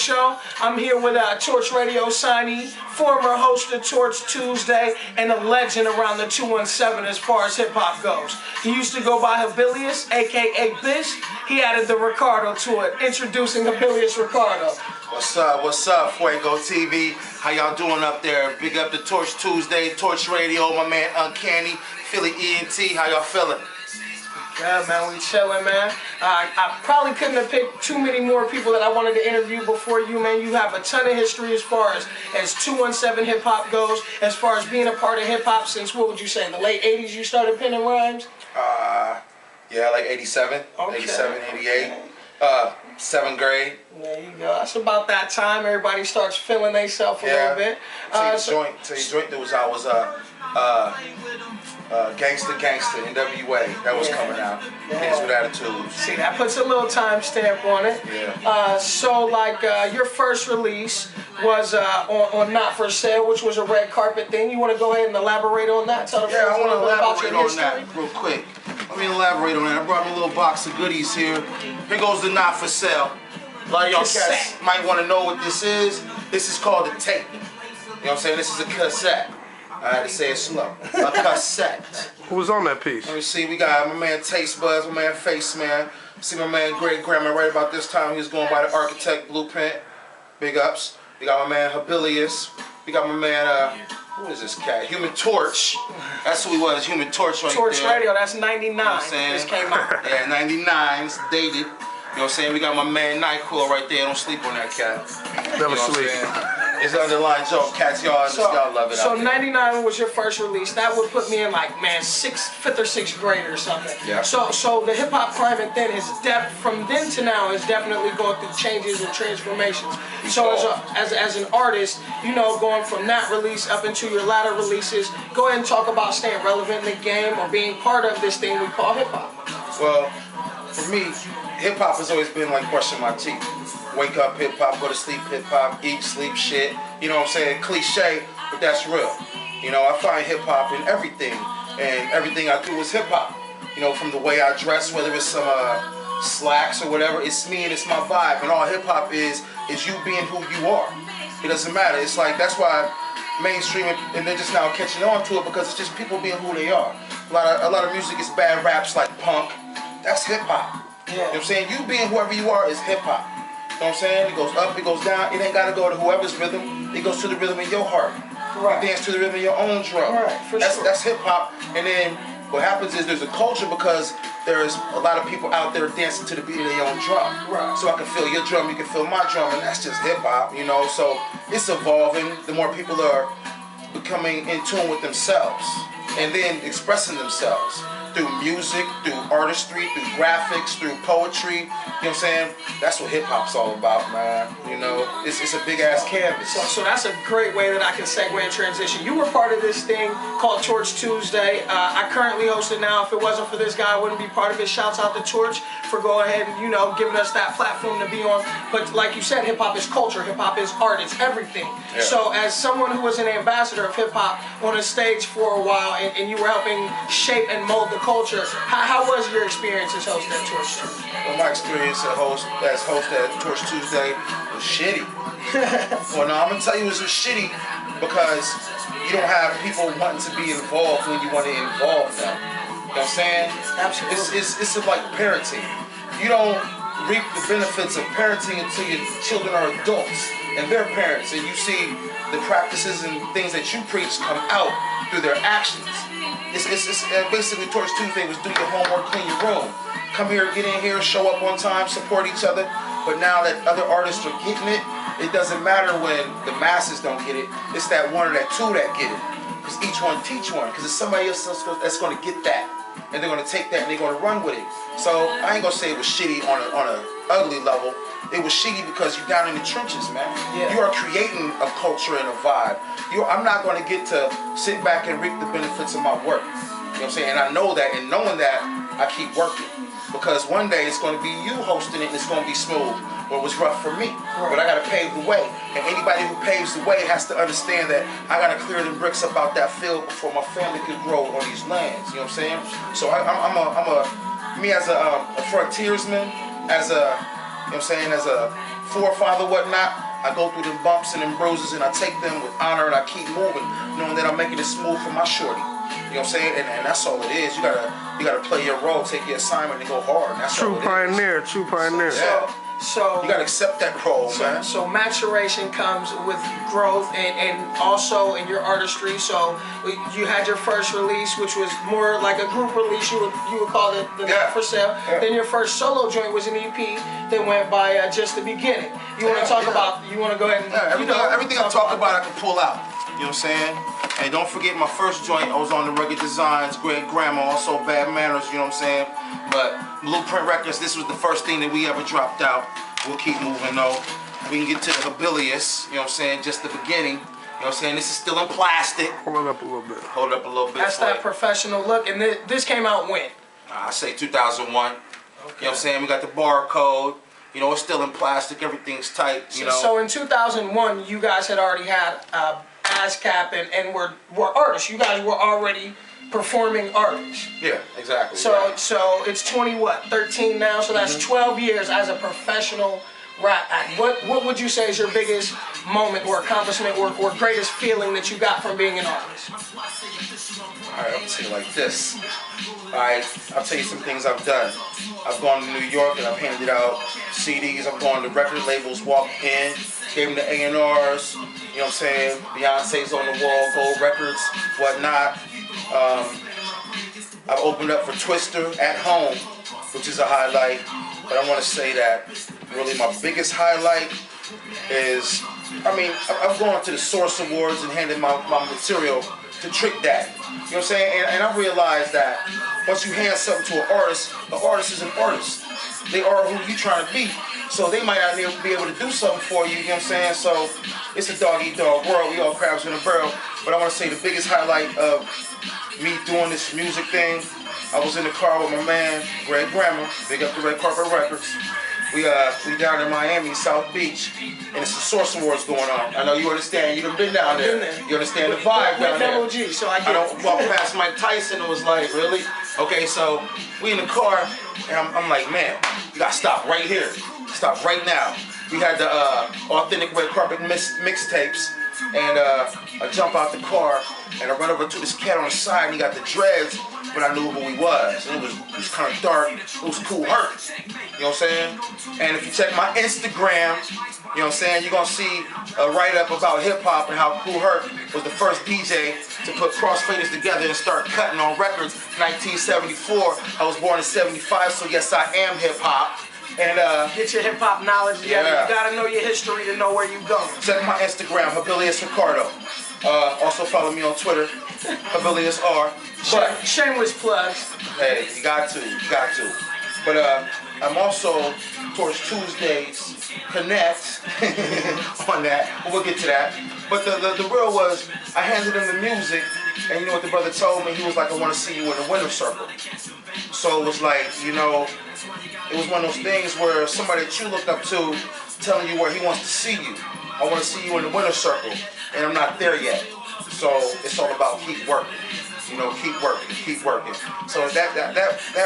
Show. I'm here with Torch Radio signee, former host of Torch Tuesday, and a legend around the 217 as far as hip-hop goes. He used to go by Habilis, a.k.a. Bish. He added the Riccardo to it. Introducing Habilis Riccardo. What's up, Fuego TV? How y'all doing up there? Big up to Torch Tuesday, Torch Radio, my man Uncanny, Philly ENT, how y'all feeling? Yeah, man, we chilling, man. I probably couldn't have picked too many more people that I wanted to interview before you, man. You have a ton of history as far as 217 hip-hop goes, as far as being a part of hip-hop since, what would you say, in the late 80s you started penning rhymes? Yeah, like 87, okay. 87, 88. 7th grade. There you go. That's about that time. Everybody starts feeling themselves a little bit. Joint news, I was Gangsta NWA. That was coming out. Kids with Attitudes. See, that puts a little time stamp on it. Yeah. So, like, your first release was on Not For Sale, which was a red carpet thing. You want to go ahead and elaborate on that? Tell the I want to elaborate on history? that real quick. Let me elaborate on that. I brought me a little box of goodies here. Here goes the Not For Sale. A lot of y'all cats might want to know what this is. This is called a tape. You know what I'm saying? This is a cassette. I had to say it slow. A cassette. Who was on that piece? Let me see. We got my man Taste Buds, my man Face Man. See my man Great Grandma right about this time. He was going by the Architect Blueprint. Big ups. We got my man Habilis. We got my man, who is this cat? Human Torch. That's who he was, Human Torch right Torch there. Radio, that's 99. You know what I'm saying? This came out. Yeah, 99. It's dated. You know what I'm saying? We got my man NyQuil right there. Don't sleep on that cat. Never sleep. It's an underlying joke. Cats, y'all love it. So 99 was your first release. That would put me in like, man, 5th or 6th grade or something. Yeah. So the hip hop climate then from then to now is definitely going through changes and transformations. So as an artist, you know, going from that release up into your latter releases, go ahead and talk about staying relevant in the game or being part of this thing we call hip hop. Well, for me, hip hop has always been like brushing my teeth. Wake up hip hop, go to sleep hip hop, eat, sleep shit. You know what I'm saying? Cliche, but that's real. You know, I find hip hop in everything, and everything I do is hip hop. You know, from the way I dress, whether it's some slacks or whatever, it's me and it's my vibe. And all hip hop is you being who you are. It doesn't matter. It's like, that's why mainstream and they're just now catching on to it, because it's just people being who they are. A lot of music is bad raps like punk. That's hip hop. Yeah. You know what I'm saying? You being whoever you are is hip hop. You know what I'm saying? It goes up, it goes down. It ain't got to go to whoever's rhythm. It goes to the rhythm in your heart. Right. You dance to the rhythm of your own drum. Right, for sure. That's hip hop. And then what happens is there's a culture, because there's a lot of people out there dancing to the beat of their own drum. Right. So I can feel your drum, you can feel my drum, and that's just hip hop, you know. So it's evolving. The more people are becoming in tune with themselves and then expressing themselves through music, through artistry, through graphics, through poetry. You know what I'm saying? That's what hip hop's all about, man. You know, it's a big ass canvas. So that's a great way that I can segue and transition. You were part of this thing called Torch Tuesday. I currently host it now. If it wasn't for this guy, I wouldn't be part of it. Shouts out to Torch for go ahead and, you know, giving us that platform to be on. But like you said, hip hop is culture, hip hop is art, it's everything. Yeah. So as someone who was an ambassador of hip hop on a stage for a while, and you were helping shape and mold the culture, how was your experience as host at Torch Tuesday? Well, my experience as host at Torch Tuesday was shitty. Well, no, I'm gonna tell you it was shitty because you don't have people wanting to be involved when you want to involve them. You know what I'm saying? Absolutely. It's like parenting. You don't reap the benefits of parenting until your children are adults and they're parents, and you see the practices and things that you preach come out through their actions. It's basically Torch Tuesday was do your homework, clean your room. Come here, get in here, show up on time, support each other. But now that other artists are getting it, it doesn't matter when the masses don't get it. It's that one or that two that get it. Because each one teach one. Because it's somebody else that's going to get that. And they're going to take that and they're going to run with it. So I ain't going to say it was shitty on an ugly level. It was shitty because you're down in the trenches, man. Yeah. You are creating a culture and a vibe. I'm not going to get to sit back and reap the benefits of my work. You know what I'm saying? And I know that, and knowing that, I keep working. Because one day it's going to be you hosting it and it's going to be smooth. Or it was rough for me. Right. But I got to pave the way. And anybody who paves the way has to understand that I got to clear the bricks up out that field before my family can grow on these lands. You know what I'm saying? So me as a frontiersman, as a, you know what I'm saying, as a forefather, whatnot, I go through them bumps and them bruises and I take them with honor and I keep moving, knowing that I'm making it smooth for my shorty. You know what I'm saying? And that's all it is. You gotta play your role, take your assignment, and go hard. And that's True all it pioneer, true pioneer. Yeah. So you gotta accept that role, man. So maturation comes with growth and also in your artistry. So you had your first release, which was more like a group release. You would call it the Not For Sale. Yeah. Then your first solo joint was an EP that went by Just the Beginning. You want to talk about? You want to go ahead and everything I talk about, I can pull out. You know what I'm saying? And don't forget my first joint, I was on the Rugged Designs, Great Grandma, also Bad Manners, you know what I'm saying? But Blueprint Records, this was the first thing that we ever dropped out. We'll keep moving though. We can get to the Habilis, you know what I'm saying? Just the beginning. You know what I'm saying? This is still in plastic. Hold it up a little bit. Hold it up a little bit. That's that professional look. And this came out when? I say 2001. Okay. You know what I'm saying? We got the barcode. You know, it's still in plastic. Everything's tight, you know. So in 2001, you guys had already had ASCAP and were artists. You guys were already performing artists. Yeah, exactly. So it's 13 now. So that's 12 years as a professional rap act. What would you say is your biggest moment or accomplishment or greatest feeling that you got from being an artist? All right, I'll tell you like this. All right, I'll tell you some things I've done. I've gone to New York and I've handed out CDs. I've gone to record labels, walked in, gave them the A&Rs. You know what I'm saying? Beyonce's on the wall, Gold Records, whatnot. I've opened up for Twister at home, which is a highlight. But I want to say that really my biggest highlight is, I've gone to the Source Awards and handed my material to Trick Daddy. You know what I'm saying? And I realized that once you hand something to an artist is an artist. They are who you trying to be. So they might not be able to do something for you, you know what I'm saying? So it's a dog-eat-dog world. We all crabs in a barrel. But I want to say the biggest highlight of me doing this music thing, I was in the car with my man, Greg Grandma, big up the Red Carpet Records. We down in Miami, South Beach, and it's the Source Awards going on. I know you understand. You done been down there. You understand the vibe down there. G, so I don't walk past Mike Tyson and was like, really? Okay, so we in the car, and I'm like, man, you gotta stop right here. Stop right now. We had the authentic Red Carpet mixtapes, and I jump out the car, and I run over to this cat on the side, and he got the dreads, but I knew who he was. And it was kind of dark. It was Cool Herc. You know what I'm saying? And if you check my Instagram, you know what I'm saying, you're going to see a write-up about hip-hop and how Cool Herc was the first DJ to put crossfaders together and start cutting on records. 1974. I was born in 75, so yes, I am hip-hop. And get your hip-hop knowledge together. Yeah. You got to know your history to know where you're going. Check my Instagram, Habilis Riccardo. Also follow me on Twitter, Habilis R. But shameless plugs. Hey, you got to. But I'm also towards Tuesdays Connect on that. But we'll get to that. But the real was I handed him the music, and you know what the brother told me? He was like, I want to see you in the winner's circle. So it was like, you know, it was one of those things where somebody that you looked up to telling you where he wants to see you. I want to see you in the winner's circle, and I'm not there yet. So it's all about keep working. You know, keep working, keep working. So that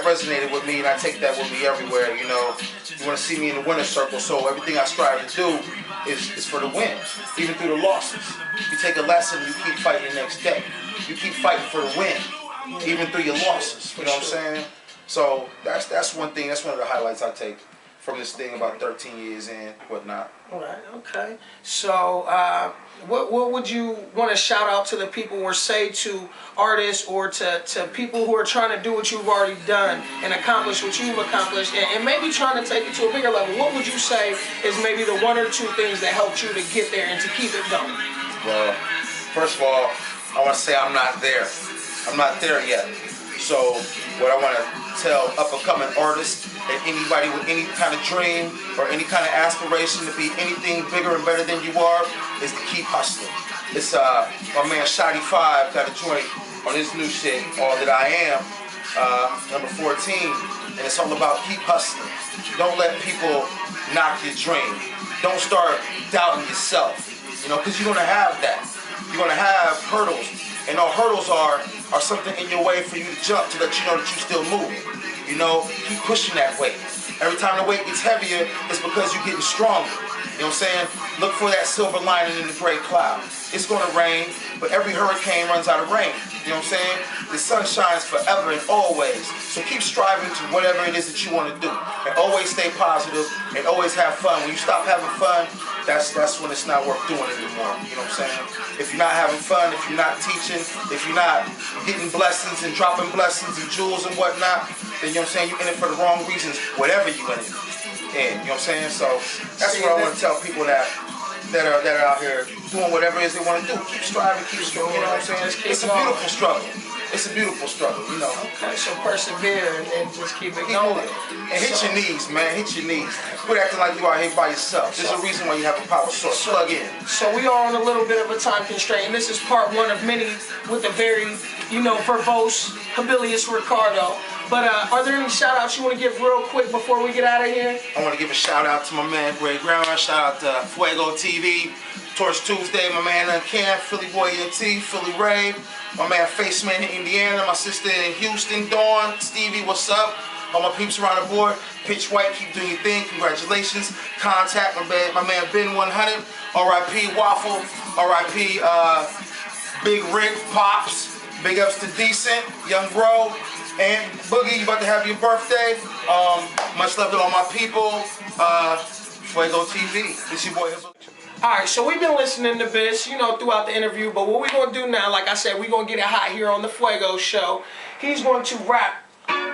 resonated with me, and I take that with me everywhere. You know, you want to see me in the winner's circle, so everything I strive to do is for the win, even through the losses. You take a lesson, you keep fighting the next day. You keep fighting for the win, even through your losses. You know what I'm saying? So that's one thing. That's one of the highlights I take from this thing about 13 years in, whatnot. All right, okay. So what would you want to shout out to the people or say to artists or to people who are trying to do what you've already done and accomplish what you've accomplished and maybe trying to take it to a bigger level? What would you say is maybe the one or two things that helped you to get there and to keep it going? Well, first of all, I want to say I'm not there. I'm not there yet. So what I want to tell up-and-coming artists and anybody with any kind of dream or any kind of aspiration to be anything bigger and better than you are is to keep hustling. It's my man Shotty 5 got a joint on his new shit, All That I Am, number 14, and it's all about keep hustling. Don't let people knock your dream. Don't start doubting yourself, you know, because you're going to have that. You're going to have hurdles. And all hurdles are something in your way for you to jump to let you know that you're still moving. You know, keep pushing that weight. Every time the weight gets heavier, it's because you're getting stronger. You know what I'm saying? Look for that silver lining in the gray cloud. It's gonna rain, but every hurricane runs out of rain. You know what I'm saying? The sun shines forever and always. So keep striving to whatever it is that you want to do. And always stay positive and always have fun. When you stop having fun, that's when it's not worth doing anymore. You know what I'm saying? If you're not having fun, if you're not teaching, if you're not getting blessings and dropping blessings and jewels and whatnot, then you know what I'm saying, you're in it for the wrong reasons, whatever you're in it. And you know what I'm saying? So that's what I want to tell people that are out here doing whatever it is they want to do. Keep striving, keep struggling. You know what I'm saying? It's a beautiful struggle. It's a beautiful struggle, you know. Okay, so persevere and just keep it going. And hit your knees, man. Hit your knees. Quit acting like you out here by yourself. There's a reason why you have a power source. Plug in. So we are on a little bit of a time constraint, and this is part one of many with a very, verbose Habilis Riccardo. But are there any shout outs you want to give real quick before we get out of here? I want to give a shout out to my man Greg Grandma. Shout out to Fuego TV. Torch Tuesday, my man Cam, Philly Boy ENT, Philly Ray. My man Faceman in Indiana, my sister in Houston, Dawn, Stevie, what's up? All my peeps around the board, Pitch White, keep doing your thing, congratulations. Contact my man Ben 100, R.I.P. Waffle, R.I.P. Big Rick, Pops, big ups to Decent, Young Bro, and Boogie, you about to have your birthday. Much love to all my people. Fuego TV, this your boy. Alright, so we've been listening to this, throughout the interview, but what we're going to do now, like I said, we're going to get it hot here on the Fuego Show. He's going to rap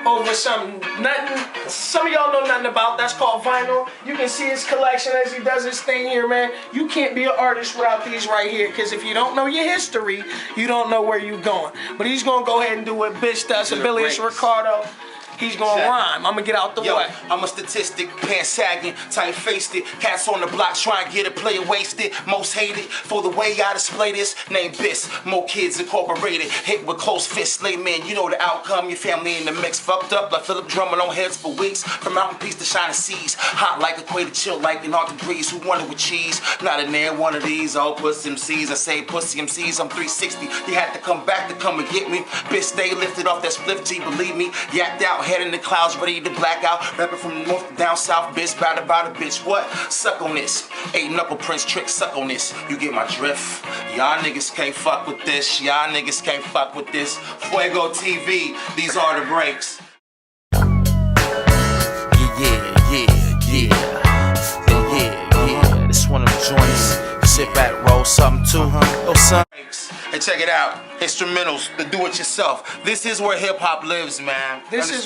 over some of y'all know nothing about. That's called vinyl. You can see his collection as he does his thing here, man. You can't be an artist without these right here, because if you don't know your history, you don't know where you're going. But he's going to go ahead and do what Bitch does, Habilis Riccardo. He's gonna rhyme. I'm gonna get out the way. I'm a statistic, pants sagging, tight-faced it. Cats on the block trying to get a player wasted. Most hated for the way I display this. Name Biss, more kids incorporated. Hit with close fists, lay man. You know the outcome. Your family in the mix. Fucked up like Philip drumming on heads for weeks. From mountain peaks to shining seas. Hot like equator, chill like in hard degrees. Who wanted with cheese? Not in there, one of these. All pussy MCs. I say pussy MCs. I'm 360. You had to come back to come and get me. Bitch, stay lifted off that split G. Believe me. Yacked out. Head in the clouds, ready to black out. Rapping from north to down south, bitch, bout about a bitch. What? Suck on this. 8 knuckle prince trick, suck on this. You get my drift. Y'all niggas can't fuck with this. Y'all niggas can't fuck with this. Fuego TV, these are the breaks. Yeah. This one of the joints. Sit back, roll something too, huh? Oh, son. Hey, check it out. Instrumentals, the do-it-yourself. This is where hip-hop lives, man. This is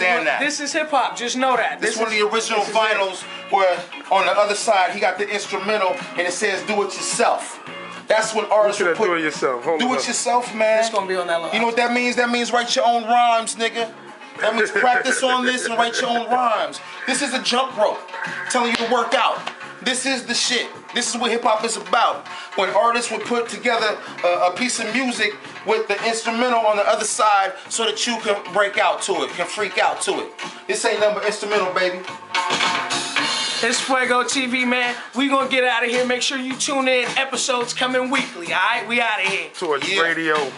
hip-hop. Just know that. This is one of the original vinyls where on the other side he got the instrumental and it says do-it-yourself. That's what artists would put. Do it yourself. Do it yourself, man. It's gonna be on that level. You know what that means? That means write your own rhymes, nigga. That means practice on this and write your own rhymes. This is a jump rope telling you to work out. This is the shit. This is what hip-hop is about. When artists would put together a piece of music with the instrumental on the other side so that you can break out to it, can freak out to it. This ain't nothing but instrumental, baby. It's Fuego TV, man. We gonna get out of here. Make sure you tune in. Episodes coming weekly, all right? We out of here. Torch Radio.